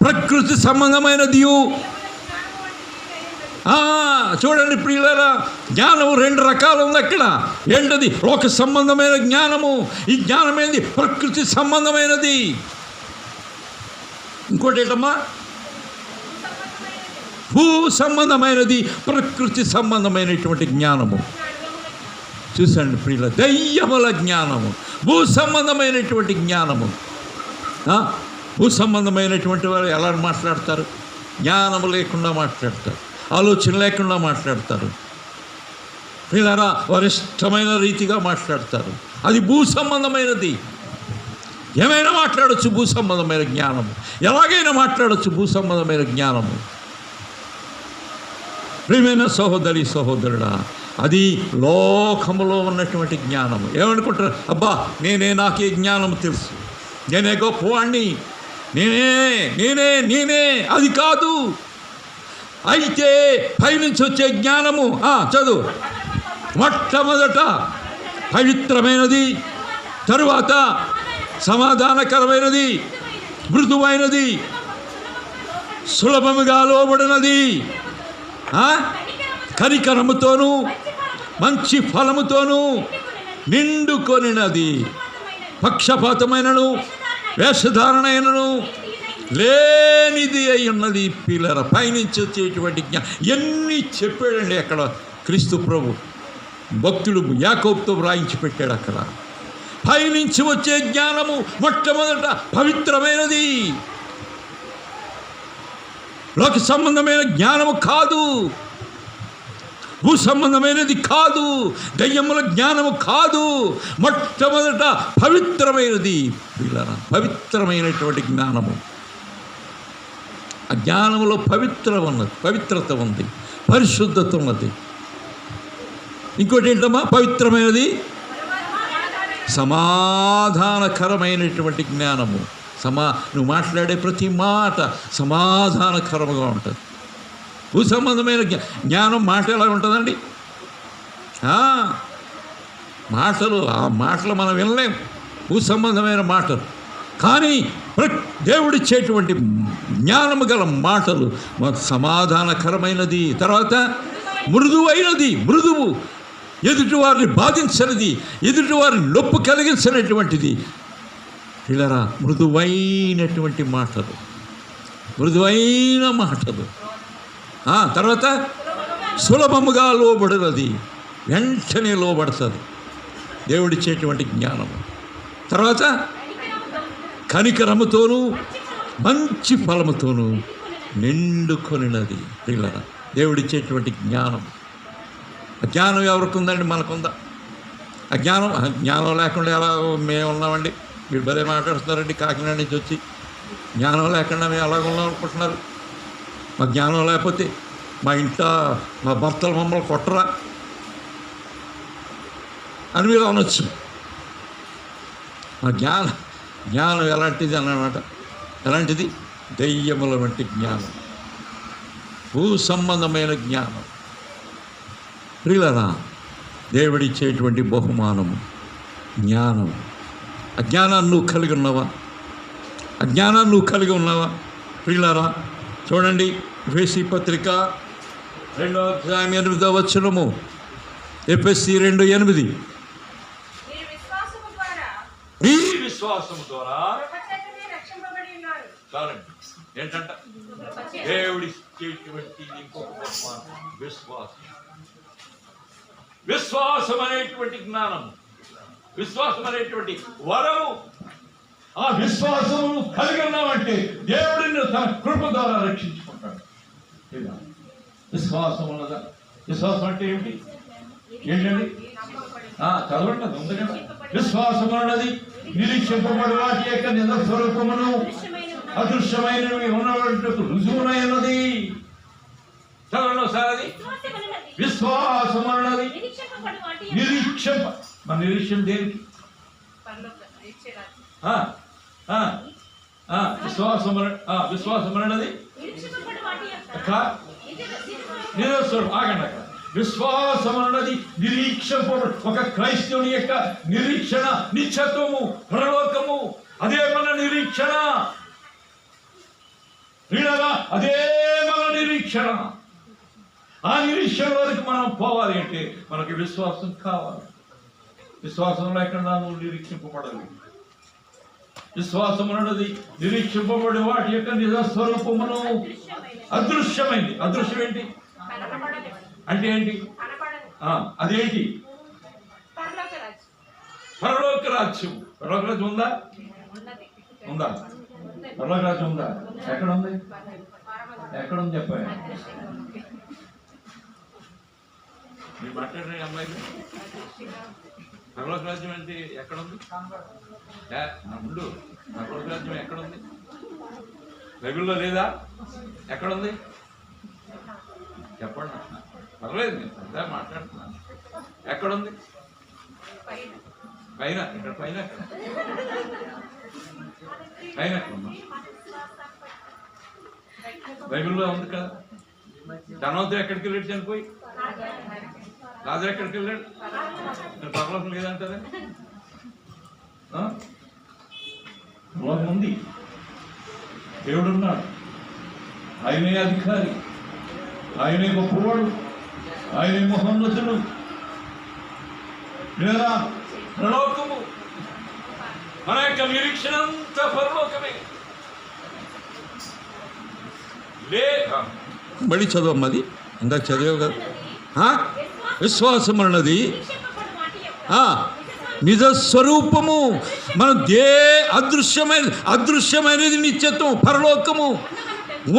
ప్రకృతి సంబంధమైనది. చూడండి ప్రియులారా, జ్ఞానము 2 రకాలు ఉంది అక్కడ. ఏంటది? లోక సంబంధమైన జ్ఞానము. ఈ జ్ఞానం ఏంది? ప్రకృతి సంబంధమైనది. ఇంకోటి ఏంటమ్మా? భూ సంబంధమైనది, ప్రకృతి సంబంధమైనటువంటి జ్ఞానము. చూసండి ప్రియుల, దయ్యముల జ్ఞానము, భూ సంబంధమైనటువంటి జ్ఞానము. భూ సంబంధమైనటువంటి వారు ఎలా మాట్లాడతారు? జ్ఞానము లేకుండా మాట్లాడతారు, ఆలోచన లేకుండా మాట్లాడతారు. ప్రియులారా, వారి ఇష్టమైన రీతిగా మాట్లాడతారు. అది భూ సంబంధమైనది. ఏమైనా మాట్లాడచ్చు భూ సంబంధమైన జ్ఞానము, ఎలాగైనా మాట్లాడచ్చు భూ సంబంధమైన జ్ఞానము. ప్రియమైన సహోదరి సహోదరుడా, అది లోకములో ఉన్నటువంటి జ్ఞానము. ఏమనుకుంటారు? అబ్బా నాకే జ్ఞానం తెలుసు, నేనే గొప్పవాణ్ణి, నేనే. అది కాదు. అయితే పైనుంచి వచ్చే జ్ఞానము చదువు. మొట్టమొదట పవిత్రమైనది, తరువాత సమాధానకరమైనది, మృదువైనది, సులభముగా లోబడినది, కనికరముతోనూ మంచి ఫలముతోనూ నిండుకొనినది, పక్షపాతమైనను వేషధారణైనను లేనిది అయి ఉన్నది. పిల్లల పైనుంచి వచ్చేటువంటి ఎన్ని చెప్పాడండి అక్కడ క్రీస్తు ప్రభు. భక్తుడు యాకోబుతో వ్రాయించి పెట్టాడు అక్కడ. పైనుంచి వచ్చే జ్ఞానము మొట్టమొదట పవిత్రమైనది, లోక సంబంధమైన జ్ఞానము కాదు, భూ సంబంధమైనది కాదు, దయ్యముల జ్ఞానము కాదు. మొట్టమొదట పవిత్రమైనది. పిల్లల పవిత్రమైనటువంటి జ్ఞానము. ఆ జ్ఞానంలో పవిత్రత ఉంది, పరిశుద్ధత ఉన్నది. ఇంకోటి ఏంటమ్మా? పవిత్రమైనది, సమాధానకరమైనటువంటి జ్ఞానము. నువ్వు మాట్లాడే ప్రతి మాట సమాధానకరముగా ఉంటుంది. భూ సంబంధమైన జ్ఞానం మాట ఎలా ఉంటుందండి? ఆ మాటలు మనం వినలేం, భూ సంబంధమైన మాటలు. కానీ దేవుడిచ్చేటువంటి జ్ఞానము గల మాటలు సమాధానకరమైనది, తర్వాత మృదువు, ఎదుటివారిని బాధించనిది, ఎదుటివారిని నొప్పు కలిగించినటువంటిది. పిల్లరా, మృదువైనటువంటి మాటలు, మృదువైన మాటలు. తర్వాత సులభముగా లోబడినది, వెంటనే లోబడుతుంది దేవుడిచ్చేటువంటి జ్ఞానము. తర్వాత కనికరముతోనూ మంచి ఫలముతోనూ నిండుకొనినది. పిల్లరా, దేవుడిచ్చేటువంటి జ్ఞానం. అజ్ఞానం ఎవరికి ఉందండి? మనకుందా అజ్ఞానం లేకుండా ఎలా మేము ఉన్నామండి? మీరు భలే మాట్లాడుతున్నారండి. కాకినాడ నుంచి వచ్చి జ్ఞానం లేకుండా మేము ఎలాగ ఉన్నాం అనుకుంటున్నారు? మా జ్ఞానం లేకపోతే మా ఇంట్లో మా భర్తలు మమ్మల్ని కొట్టరా అని మీరు అనొచ్చు. మా జ్ఞానం ఎలాంటిది అన్నమాట? ఎలాంటిది? దెయ్యముల వంటి జ్ఞానం, భూ సంబంధమైన జ్ఞానం. ప్రియులరా, దేవుడిచ్చేటువంటి బహుమానము జ్ఞానం. అజ్ఞానాన్ని నువ్వు కలిగి ఉన్నావా? ప్రియులరా, చూడండి, ఎఫెసీ పత్రిక 2వ అధ్యాయం 8వ వచనము. ఎఫెసీ 2:8. ఈ విశ్వాసము ద్వారా చాలండి. ఏంటంట? దేవుడిచ్చేటువంటి ఇంకొక బహుమానం విశ్వాసం అనేటువంటి జ్ఞానము, విశ్వాసం అనేటువంటి వరము. ఆ విశ్వాసము కలిగి ఉన్నామంటే దేవుడిని తన కృప ద్వారా రక్షించుకుంటాడు. విశ్వాసం ఉన్నదా? విశ్వాసం అంటే ఏంటండి? చదవండి, అది ఉంది కదా. విశ్వాసం అన్నది నిరీక్షింపబడి వాటి యొక్క నిజ స్వరూపమును అదృశ్యమైనవి ఉన్నటువంటి రుజువునైనది. చదవండి ఒకసారి. అది విశ్వాసం అన్నది మన నిరీక్షణ దేనికి? విశ్వాసం అన్నది ఆగండి అక్కడ. విశ్వాసం అన్నది నిరీక్షింపబడు ఒక క్రైస్తవుని యొక్క నిరీక్షణ, నిశ్చత్వము, పరలోకము. అదే మన నిరీక్షణ. అదే మన నిరీక్షణ. ఆ నిరీక్షణలోకి మనం పోవాలి అంటే మనకి విశ్వాసం కావాలి. విశ్వాసం లేకుండా నువ్వు నిరీక్షింపబడదు. విశ్వాసం అన్నది నిరీక్షింపబడి వాటి యొక్క నిజ స్వరూపమును అదృశ్యమైంది. అదృశ్యం ఏంటి అంటే ఏంటి? అదేంటి? పరలోక రాజ్యం. పరలోక రాజ్యం ఉందా? పరలోక రాజ్యం ఉందా? ఎక్కడ ఉంది? చెప్పండి. మీరు మాట్లాడే అమ్మాయి పరలోక రాజ్యం అంటే ఎక్కడుంది? ముందు పరలోక రాజ్యం ఎక్కడుంది? బైబిల్లో లేదా? ఎక్కడుంది చెప్పండి. పర్లేదు, నేను అంతా మాట్లాడుతున్నాను. ఎక్కడుంది? పైన. ఇక్కడ పైన పైన ఎక్కడుందా? బైబిల్లో ఉంది కదా. ధనవంతుడు ఎక్కడికి వెళ్ళాడు చనిపోయి? రాజు ఎక్కడికి వెళ్ళాడు? పరలోకం లేదంటారా? లోకం ఉంది, దేవుడు ఉన్నాడు, ఆయనే అధికారి, ఆయనే గొప్పవాడు, ఆయనే మహోన్నతుడు. లేదా పరలోకము, మన యొక్క నిరీక్షణ అంతా పరలోకమే. మళ్ళీ చదవమ్మది, ఇందాక చదివావు కదా. విశ్వాసం అన్నది నిజ స్వరూపము, మన అదృశ్యమైనది నిత్యత్వం, పరలోకము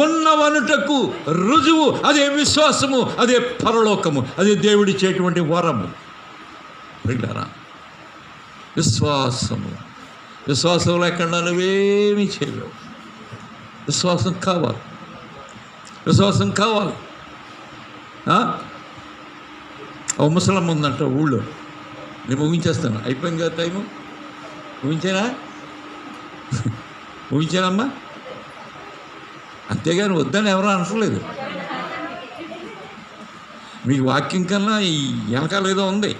ఉన్నవనుటకు రుజువు. అదే విశ్వాసము, అదే పరలోకము, అదే దేవుడిచ్చేటువంటి వరము. వింటారా? విశ్వాసం లేకుండా నువ్వేమీ చేయలేవు. విశ్వాసం కావాలి. ఓ ముసలమ్మ ఉందంట ఊళ్ళో. నేను ఊహించేస్తాను. అయిపోయింది కదా టైము. ఊహించానమ్మా. అంతేగాని వద్దని ఎవరూ అనట్లేదు. మీకు వాక్యం కన్నా ఈ వెనకాల ఏదో ఉంది.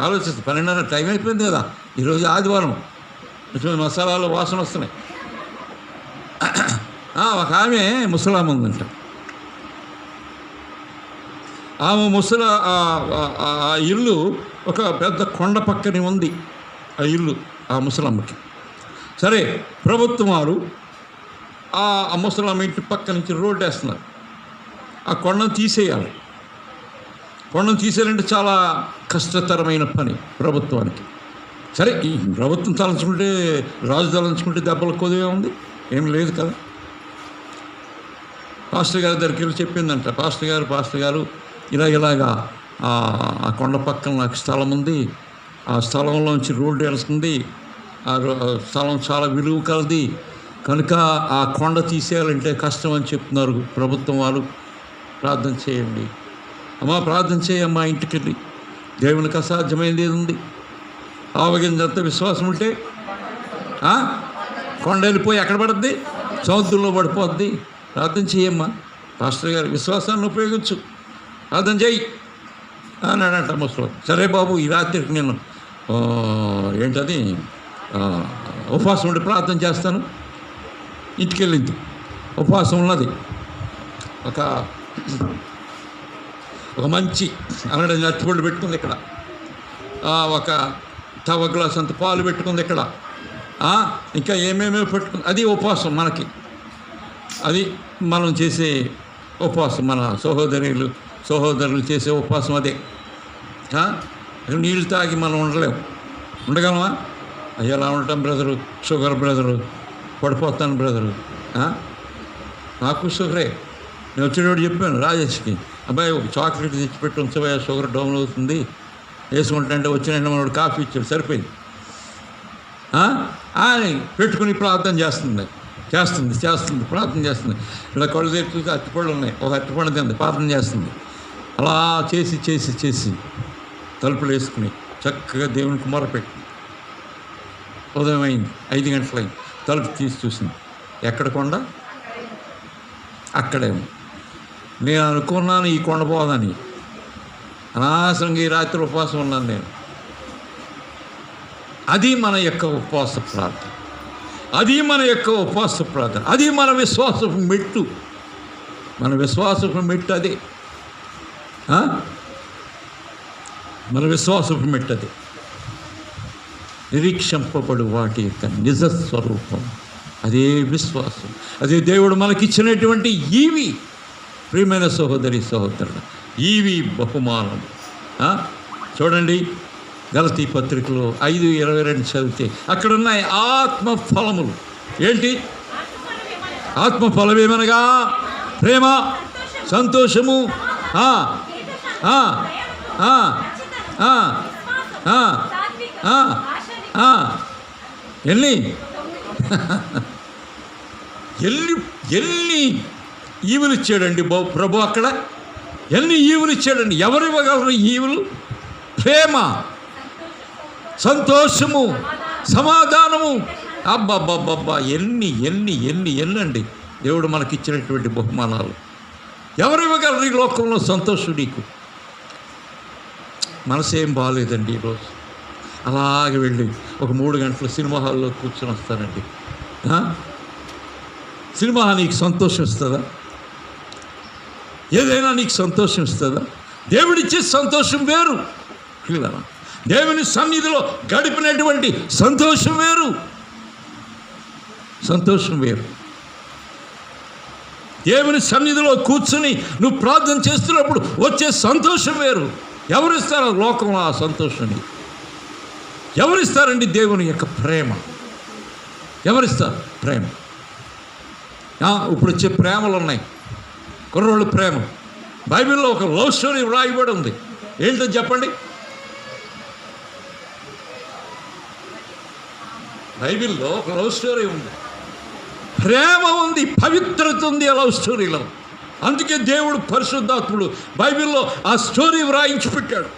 ఆలోచిస్తే 12:30 టైం అయిపోయింది కదా. ఈరోజు ఆదివారం, మసాలాలు వాసన వస్తున్నాయి. ఒక ఆమె ముసలామ ఉందంట. ఆమె ఆ ఇల్లు ఒక పెద్ద కొండ పక్కనే ఉంది. ఆ ఇల్లు ఆ ముసలమ్మకి. సరే, ప్రభుత్వం వారు ఆ ముసలమ్మ ఇంటి పక్క నుంచి రోడ్డు వేస్తున్నారు. ఆ కొండను తీసేయాలి. కొండను తీసేయాలంటే చాలా కష్టతరమైన పని ప్రభుత్వానికి. సరే, ఈ ప్రభుత్వం తలంచుకుంటే, రాజు తలంచుకుంటే దెబ్బలు కొద్దిగా ఉంది, ఏం లేదు కదా. పాస్టర్ గారి దగ్గరికి వెళ్ళి చెప్పిందంట, పాస్టర్ గారు ఇలాగా ఆ కొండ పక్కన నాకు స్థలం ఉంది, ఆ స్థలంలోంచి రోడ్డు వెళ్తుంది, ఆ స్థలం చాలా విలువ కలది, కనుక ఆ కొండ తీసేయాలంటే కష్టం అని చెప్తున్నారు ప్రభుత్వం వాళ్ళు. ప్రార్థన చేయండి అమ్మా, ప్రార్థన చేయమ్మా. ఇంటికి వెళ్ళి దేవునికి అసాధ్యమైనది ఏది ఉంది? ఆవగింజంత విశ్వాసం ఉంటే కొండ వెళ్ళిపోయి ఎక్కడ పడుద్ది? సముద్రంలో పడిపోద్ది. ప్రార్థన చేయమ్మా. పాస్టర్ గారు విశ్వాసాన్ని ఉపయోగించు, ప్రార్థన చేయి అన్నాడంట ముసలి. సరే బాబు, ఈ రాత్రికి నేను ఏంటది ఉపవాసం ఉండి ప్రార్థన చేస్తాను. ఇంటికి వెళ్ళింది, ఉపవాసం ఉన్నది. ఒక మంచి అన్నడ నచ్చిపళ్ళు పెట్టుకుంది ఇక్కడ, ఒక తవ గ్లాస్ అంత పాలు పెట్టుకుంది ఇక్కడ, ఇంకా ఏమేమో పెట్టుకుంది. అది ఉపవాసం మనకి. అది మనం చేసే ఉపవాసం, మన సహోదరులు చేసే ఉపవాసం అదే. నీళ్ళు తాగి మనం ఉండగలమా? అయ్యా ఎలా ఉంటాం బ్రదరు, షుగర్ బ్రదరు, పడిపోతాను బ్రదరు. నాకు షుగరే. నేను వచ్చేటప్పుడు చెప్పాను రాజేష్కి, అబ్బాయి ఒక చాక్లెట్ తెచ్చిపెట్టి ఉంచబోయా, షుగర్ డౌన్ అవుతుంది, వేసుకుంటానంటే వచ్చిన మనోడు కాఫీ ఇచ్చాడు, సరిపోయింది అని పెట్టుకుని ప్రార్థన చేస్తుంది, ప్రార్థన చేస్తుంది. ఇలా కళ్ళు తెచ్చి అరటిపళ్ళు ఉన్నాయి, ఒక అరటిపళ్ళు తింది, ప్రార్థన చేస్తుంది. అలా చేసి తలుపులు వేసుకుని చక్కగా దేవునికి మొరపెట్టి, ఉదయం అయింది, 5 గంటలైంది, తలుపు తీసి చూసింది. ఎక్కడ కొండ? అక్కడే ఉంది. నేను అనుకున్నాను ఈ కొండ పోదని, అనవసరంగా ఈ రాత్రి ఉపవాసం ఉన్నాను నేను. అది మన యొక్క ఉపవాస ప్రార్థన, అది మన విశ్వాసపు మెట్టు. అదే మన విశ్వాసపు మెట్టు. అది నిరీక్షింపబడు వాటి యొక్క నిజస్వరూపం. అదే విశ్వాసం, అదే దేవుడు మనకిచ్చినటువంటి ఈవి. ప్రియమైన సహోదరుడు, ఈవి బహుమానం. చూడండి, గలతీ పత్రికలో 5:22 చదివితే అక్కడ ఉన్నాయి ఆత్మ ఫలములు. ఏంటి ఆత్మ ఫలమేమనగా? ప్రేమ, సంతోషము, ఎన్ని ఈవులు ఇచ్చాడండి ప్రభు. అక్కడ ఎన్ని ఈవులు ఇచ్చాడండి. ఎవరు ఇవ్వగలరు ఈవులు? ప్రేమ, సంతోషము, సమాధానము. అబ్బబ్బబ్బబ్బా, ఎన్నండి దేవుడు మనకిచ్చినటువంటి బహుమానాలు. ఎవరు ఇవ్వగలరు ఈ లోకంలో సంతోషం నీకు? మనసేం బాగాలేదండి ఈరోజు, అలాగే వెళ్ళి ఒక 3 గంటలు సినిమా హాల్లో కూర్చొని వస్తానండి. సినిమా నీకు సంతోషం ఇస్తుందా? ఏదైనా నీకు సంతోషం ఇస్తుందా? దేవుడిచ్చే సంతోషం వేరు. పిల్లరా, దేవుని సన్నిధిలో గడిపినటువంటి సంతోషం వేరు, సంతోషం వేరు. దేవుని సన్నిధిలో కూర్చుని నువ్వు ప్రార్థన చేస్తున్నప్పుడు వచ్చే సంతోషం వేరు. ఎవరిస్తారు లోకంలో ఆ సంతోషాన్ని? ఎవరిస్తారండి దేవుని యొక్క ప్రేమ? ఎవరిస్తారు ప్రేమ? ఇప్పుడు వచ్చే ప్రేమలు ఉన్నాయి, కుర్రోళ్ళు ప్రేమ. బైబిల్లో ఒక లవ్ స్టోరీ వ్రాయబడి ఉంది. ఏంటో చెప్పండి? బైబిల్లో ఒక లవ్ స్టోరీ ఉంది, ప్రేమ ఉంది, పవిత్రత ఉంది ఆ లవ్ స్టోరీలో. అందుకే దేవుడు పరిశుద్ధాత్ముడు బైబిల్లో ఆ స్టోరీ వ్రాయించి పెట్టాడు.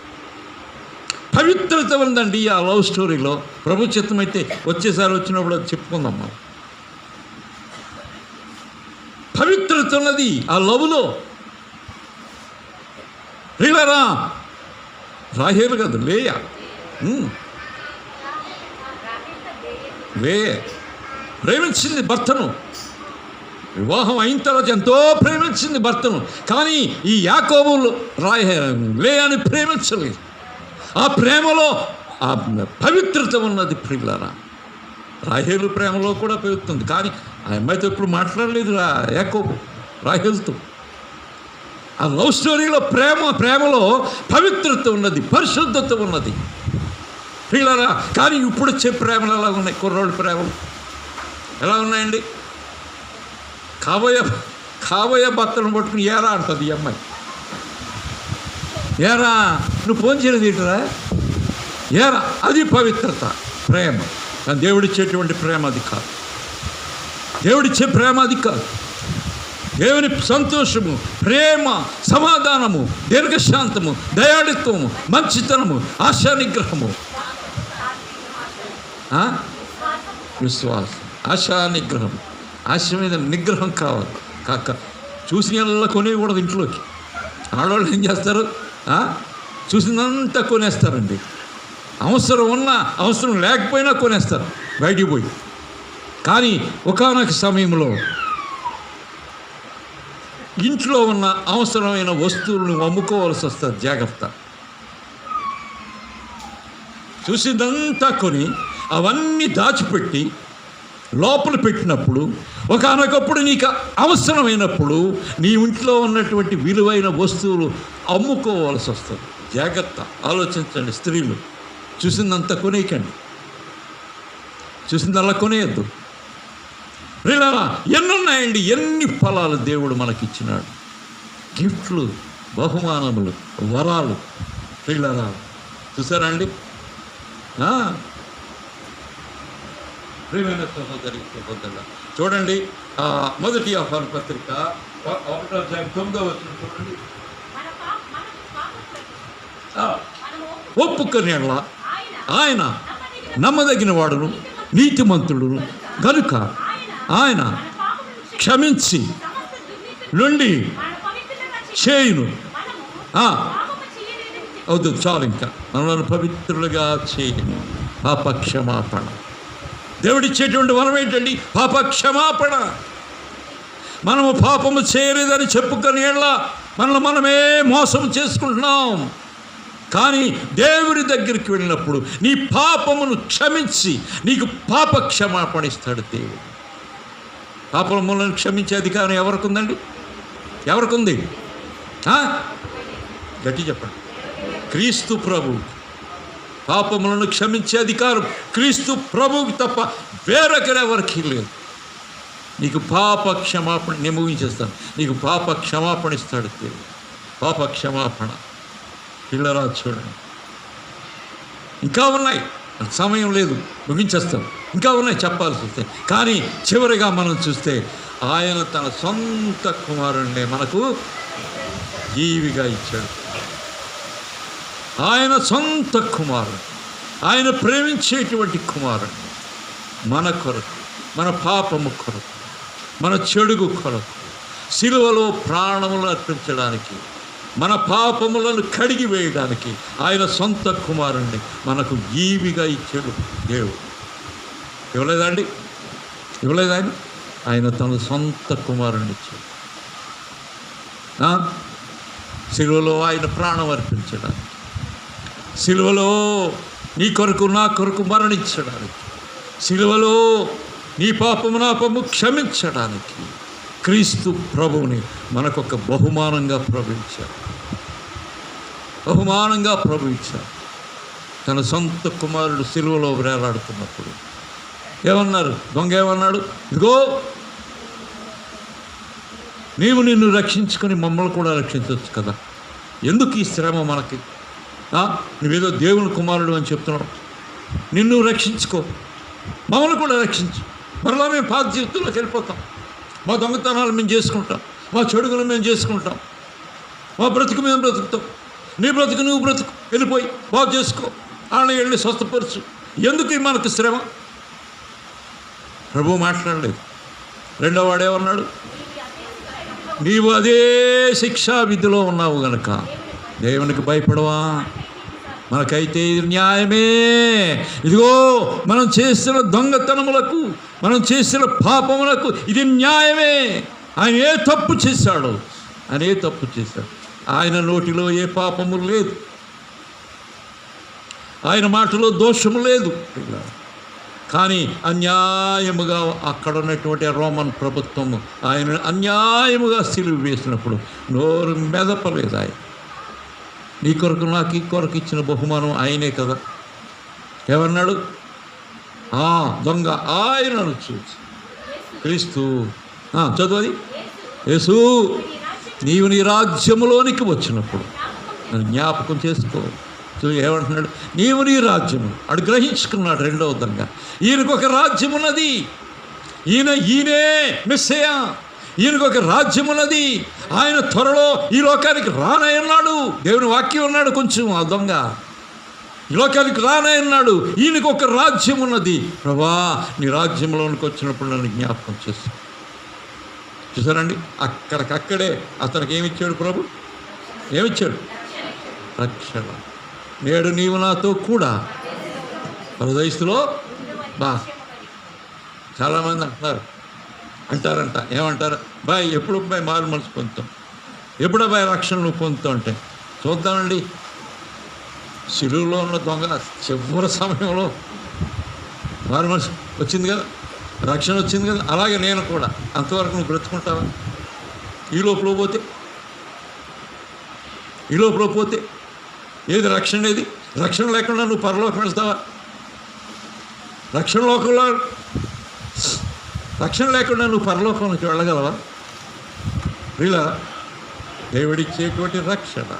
పవిత్రత ఉందండి ఆ లవ్ స్టోరీలో. ప్రభు చిత్తమైతే వచ్చేసారి వచ్చినప్పుడు అది చెప్పుకుందాం మనం. పవిత్రత ఉన్నది ఆ లవ్లో. ప్రియులారా, రాహేలు కాదు, లేయా. ప్రేమించింది భర్తను. వివాహం అయిన తర్వాత ఎంతో ప్రేమించింది భర్తను. కానీ ఈ యాకోబు లేయాని ప్రేమించలేదు. ఆ ప్రేమలో ఆ పవిత్రత ఉన్నది. ప్రియులారా, రాహేలు ప్రేమలో కూడా పవిత్రత. కానీ ఆ అమ్మాయితో ఎప్పుడు మాట్లాడలేదు యాకోబు రాహేలుతో. ఆ లవ్ స్టోరీలో ప్రేమలో పవిత్రత ఉన్నది, పరిశుద్ధత ఉన్నది. ప్రియులారా, కానీ ఇప్పుడు వచ్చే ప్రేమలు ఎలా ఉన్నాయి? కుర్రోళ్ళ ప్రేమలు ఎలా ఉన్నాయండి? కాబోయే భర్తను పట్టుకుని ఏరా అంటుంది ఈ అమ్మాయి. ఏరా, నువ్వు ఫోన్ చేయలేదు ఏంటరా? ఏరా, అది పవిత్రత, ప్రేమ. కానీ దేవుడిచ్చేటువంటి ప్రేమ అది కాదు. దేవుడిచ్చే ప్రేమ అది కాదు. దేవుని సంతోషము, ప్రేమ, సమాధానము, దీర్ఘశాంతము, దయాళిత్వము, మంచితనము, ఆశానిగ్రహము, విశ్వాసం, ఆశానిగ్రహం. ఆశ మీద నిగ్రహం కావాలి. చూసిన వాళ్ళ కొనేయకూడదు ఇంట్లోకి. ఆడవాళ్ళు ఏం చేస్తారు? చూసినంతా కొనేస్తారండి. అవసరం ఉన్నా అవసరం లేకపోయినా కొనేస్తారు బయటికి పోయి. కానీ ఒకానొక సమయంలో ఇంట్లో ఉన్న అవసరమైన వస్తువులను అమ్ముకోవాల్సి వస్తుంది. జాగ్రత్త. చూసిందంతా కొని అవన్నీ దాచిపెట్టి లోపల పెట్టినప్పుడు ఒకానొకప్పుడు నీకు అవసరమైనప్పుడు నీ ఇంట్లో ఉన్నటువంటి విలువైన వస్తువులు అమ్ముకోవాల్సి వస్తుంది. జాగ్రత్త. ఆలోచించండి స్త్రీలు. చూసిందంతా కొనేయకండి, చూసిందల్లా కొనేయద్దు. ప్రియులారా, ఎన్నున్నాయండి, ఎన్ని ఫలాలు దేవుడు మనకిచ్చినాడు. గిఫ్ట్లు, బహుమానములు, వరాలు. ప్రియులారా, చూసారా అండి? ప్రియమైన సహోదరి సహోదరులు, చూడండి మొదటి ఆహ్వాన పత్రిక 1:9 చూడండి. ఒప్పుకొని ఆయన నమ్మదగిన వాడును నీతిమంతుడును కనుక ఆయన క్షమించి నుండి చేయును. అవుతుంది, చాలు. ఇంకా మనల్ని పవిత్రులుగా చేయను. పాపక్షమాపణ. దేవుడిచ్చేటువంటి వరం ఏంటండి? పాపక్షమాపణ. మనము పాపము చేయలేదని చెప్పుకొని మనమే మోసం చేసుకుంటున్నాం. కానీ దేవుడి దగ్గరికి వెళ్ళినప్పుడు నీ పాపమును క్షమించి నీకు పాప క్షమాపణ ఇస్తాడు దేవుడు. పాపములను క్షమించే అధికారం ఎవరికి ఉందండి? ఎవరికి ఉంది? గట్టి చెప్పండి. క్రీస్తు ప్రభు. పాపములను క్షమించే అధికారం క్రీస్తు ప్రభువుకి తప్ప వేరొకరెవరికి లేదు. నీకు పాప క్షమాపణ, నేను ముగించేస్తాను. నీకు పాప క్షమాపణ ఇస్తాడు దేవుడు. పాప క్షమాపణ. పిల్లరా, చూడండి, ఇంకా ఉన్నాయి, సమయం లేదు, ముగించేస్తాం. ఇంకా ఉన్నాయి చెప్పాల్సి వస్తే. కానీ చివరిగా మనం చూస్తే ఆయన తన సొంత కుమారుణ్ణి మనకు జీవిగా ఇచ్చాడు. ఆయన సొంత కుమారుడు, ఆయన ప్రేమించేటువంటి కుమారుడు మన కొరకు, మన పాపము కొరకు, మన చెడుగు కొరకు సిలువలో ప్రాణములు అర్పించడానికి, మన పాపములను కడిగి వేయడానికి ఆయన సొంత కుమారుణ్ణి మనకు ఈవిగా ఇచ్చాడు దేవుడు. ఇవ్వలేదండి? ఇవ్వలేదు ఆయన తన సొంత కుమారుణ్ణి ఇచ్చాడు. సిలువలో ఆయన ప్రాణం అర్పించడానికి, సిలువలో నీ కొరకు నా కొరకు మరణించడానికి, సిలువలో నీ పాపము నా పాపము క్షమించడానికి క్రీస్తు ప్రభువుని మనకొక బహుమానంగా ప్రభువించారు. బహుమానంగా ప్రభువించారు. తన సొంత కుమారుడు సిలువలో వేలాడుతున్నప్పుడు ఏమన్నారు? దొంగ ఏమన్నాడు? ఇదిగో నీవు నిన్ను రక్షించుకొని మమ్మల్ని కూడా రక్షించవచ్చు కదా, ఎందుకు ఈ శ్రమ మనకి? నువ్వేదో దేవుని కుమారుడు అని చెప్తున్నావు, నిన్ను రక్షించుకో, మమ్మల్ని కూడా రక్షించు. మరలా మేము పాత జీవితంలోకి వెళ్ళిపోతాం, మా దొంగతనాలు మేము చేసుకుంటాం, మా చెడుగులు మేము చేసుకుంటాం, మా బ్రతుకు మేము బ్రతుకుతాం. నీ బ్రతుకు నువ్వు బ్రతుకు, వెళ్ళిపోయి బాగు చేసుకో, ఆయన వెళ్ళి స్వస్థపరచు, ఎందుకు మనకు శ్రమ? ప్రభువు మాట్లాడలేదు. రెండో వాడేమన్నాడు? నీవు అదే శిక్షా విధిలో ఉన్నావు గనక దేవునికి భయపడవా? మనకైతే ఇది న్యాయమే. ఇదిగో మనం చేసిన దొంగతనములకు, మనం చేసిన పాపములకు ఇది న్యాయమే. ఆయన ఏ తప్పు చేశాడు? ఆయన ఏ తప్పు చేశాడు? ఆయన నోటిలో ఏ పాపము లేదు, ఆయన మాటలో దోషము లేదు. కానీ అన్యాయముగా అక్కడ ఉన్నటువంటి రోమన్ ప్రభుత్వము ఆయన అన్యాయముగా సిలువ వేసినప్పుడు నోరు మెదపలేదు. ఆయన నీ కొరకు నాకు ఈ కొరకు ఇచ్చిన బహుమానం ఆయనే కదా. ఏమన్నాడు? దొంగ ఆయనను చూసి క్రీస్తు చదువు, యేసు నీవు నీ రాజ్యములోనికి వచ్చినప్పుడు నన్ను జ్ఞాపకం చేసుకో. ఏమంటున్నాడు? నీవు నీ రాజ్యము అడు గ్రహించుకున్నాడు. రెండవ దొంగ, ఈయనకు ఒక రాజ్యం ఉన్నది, ఈయనే మెస్సయా, ఈయనకు ఒక రాజ్యం ఉన్నది, ఆయన త్వరలో ఈ లోకానికి రానయ్యన్నాడు. దేవుని వాక్యం ఉన్నాడు. కొంచెం ఆ దొంగ ఈ లోకానికి రానయ్యన్నాడు, ఈయనకు ఒక రాజ్యం ఉన్నది. ప్రభా నీ రాజ్యంలోనికి వచ్చినప్పుడు నన్ను జ్ఞాపకం చేస్తా. చూసారండి, అక్కడికక్కడే అతనికి ఏమిచ్చాడు ప్రభు? ఏమిచ్చాడు? రక్షణ. నేడు నీవు నాతో కూడా పరదేశంలో చాలామంది అంటారంట, ఏమంటారు? బాయ్ ఎప్పుడు బాయ్ మారు మనసు పొందుతాం, ఎప్పుడో బాయ్ రక్షణ నువ్వు పొందుతావు అంటే చూద్దామండి. సిలువలో ఉన్న దొంగ చివరి సమయంలో మారు మనసు వచ్చింది కదా, రక్షణ వచ్చింది కదా. అలాగే నేను కూడా. అంతవరకు నువ్వు బ్రతుకుంటావా? ఈ లోపల పోతే ఏది రక్షణ? ఏది రక్షణ లేకుండా నువ్వు పరలోకం వెళ్తావా? రక్షణ లేకుండా నువ్వు పరలోకంలోకి వెళ్ళగలవా? ఇలా దేవుడిచ్చేటువంటి రక్షణ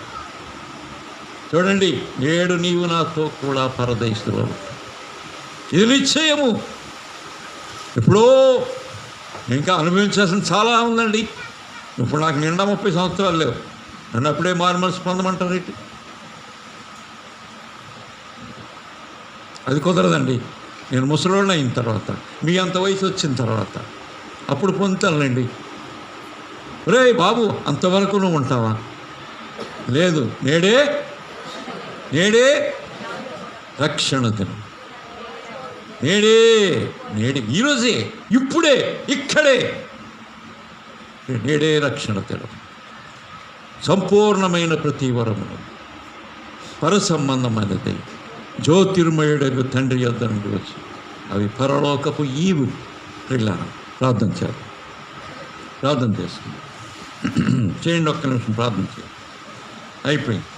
చూడండి. నేడు నీవు నాతో కూడా పరదేశంలో, ఇది నిశ్చయము. ఎప్పుడో ఇంకా అనుభవించాల్సిన చాలా ఉందండి. ఇప్పుడు నాకు నిండా 30 సంవత్సరాలు లేవు, నన్ను అప్పుడే మారు మనసు పొందమంటారు ఏంటి? అది కుదరదండి. నేను ముసలోడిని అయిన తర్వాత, మీ అంత వయసు వచ్చిన తర్వాత అప్పుడు పొందుతానులేండి. రే బాబు, అంతవరకు నువ్వు ఉంటావా? లేదు. నేడే రక్షణ దినం. నేడే ఈరోజే, ఇప్పుడే, ఇక్కడే నేడే రక్షణ దినం. సంపూర్ణమైన ప్రతి వరమును పరసంబంధమైనది జ్యోతిర్మయుడకు తండ్రి యొద్ద నుండి వచ్చి అవి పరలోకపు ఈవు. పిల్లలను ప్రార్థన చేసుకుంది. చేయండి, ఒక్క నిమిషం ప్రార్థన చేయండి. అయిపోయింది.